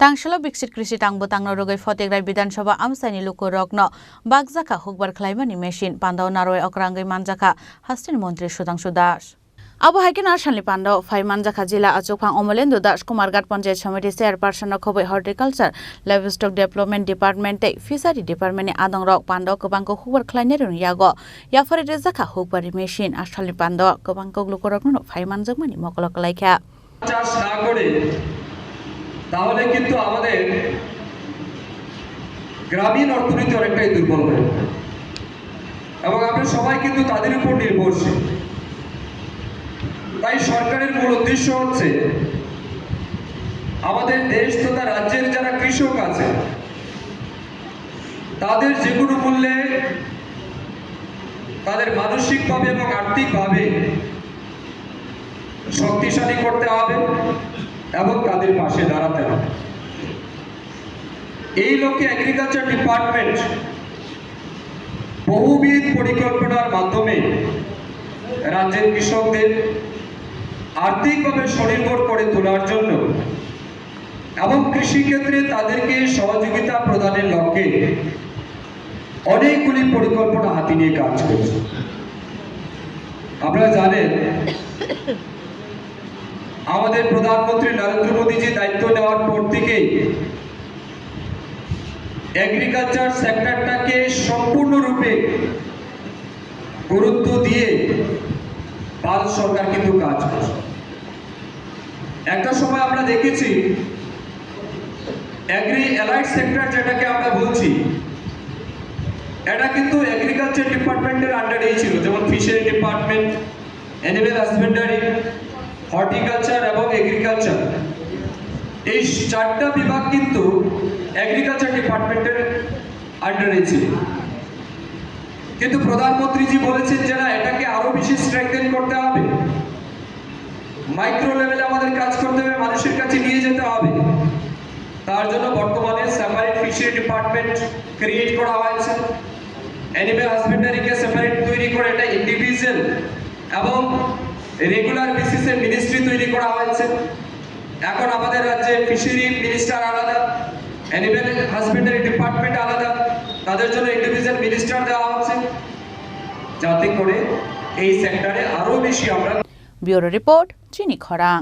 Tangshalo Bixit Krisi Tangbo Tangno Rogai Fotegrai Bidansabha Amsaini Luko Rokno Bagzaka Hukbar Klaimani Machine Pandao Naroi Okrangai Manjaka Hastin Montri Shudangshu Das Abu Hakin Arshanli Pandao Fai Manjaka Jila Achokpang Omolendo Das Kumargat Panchayat Committee Chairperson Khoboi Horticulture Livestock Development Department Fishery Department Adong Rok Pandao Kobangko Hukbar Klainerun Yago Yafari Rezaka Hukbar Machine Arshanli Pandao Kobangko Luko Rokno Fai Manjakmani Mokolok Laika তাহলে কিন্তু আমাদের গ্রামীণ অর্থনীতি অনেকটাই দুর্বল হয়ে পড়ে এবং আমরা সবাই কিন্তু তাদের উপর নির্ভরশীল। তাই সরকারের মূল উদ্দেশ্য হচ্ছে আমাদের দেশ তথা রাজ্যের যারা কৃষক আছে তাদের যে কোনো মূল্যে তাদের মানসিকভাবে এবং আর্থিকভাবে শক্তিশালী করতে হবে এবং তাদের পাশে দাঁড়াতে হবে। এই লক্ষ্যে এগ্রিকালচার ডিপার্টমেন্ট বহুবিধ পরিকল্পনার মাধ্যমে রাজ্যের কৃষকদের আর্থিকভাবে স্বনির্ভর করে তোলার জন্য এবং কৃষিক্ষেত্রে তাদেরকে সহযোগিতা প্রদানের লক্ষ্যে অনেকগুলি পরিকল্পনা হাতে নিয়ে কাজ করছে। আপনারা জানেন আমাদের প্রধানমন্ত্রী নরেন্দ্র মোদীজি দায়িত্ব নেওয়ার পর থেকেই এগ্রিকালচার সেক্টরটাকে সম্পূর্ণরূপে গুরুত্ব দিয়ে ভারত সরকার কিন্তু কাজ করছে। একটা সময় আমরা দেখেছি এগ্রি অ্যালাইড সেক্টর যেটাকে আমরা বলছি এটা কিন্তু এগ্রিকালচার ডিপার্টমেন্টের আন্ডারেই ছিল, যেমন fishery department, animal husbandry, horticulture এবং এগ্রিকালচার। এই চারটা বিভাগ কিন্তু এগ্রিকালচার ডিপার্টমেন্টের আন্ডারে ছিল, কিন্তু প্রধানমন্ত্রীজি বলেছেন যে না, এটাকে আরো বেশি স্ট্রেংথেন করতে হবে, মাইক্রো লেভেলে আমাদের কাজ করতে হবে, মানুষের কাছে নিয়ে যেতে হবে। তার জন্য বর্তমানে সেপারেট ফিশারি ডিপার্টমেন্ট ক্রিয়েট করা হয়েছে, অ্যানিমেল হাজবেন্ডারিকে সেপারেট তৈরি করে এটা ইন্ডিভিজুয়াল এবং রেগুলার বেসিসে মিনিস্ট্রি তৈরি করা হয়েছে। এখন আমাদের রাজ্যে ফিশারি মিনিস্টার আলাদা, অ্যানিমেল হাজবেন্ডারি ডিপার্টমেন্ট আলাদা, তাদের জন্য ইন্ডিভিজুয়াল মিনিস্টার দেওয়া হচ্ছে, যাতে করে এই সেক্টরে আরো বেশি আমরা। ব্যুরো রিপোর্ট চিনি খরাং।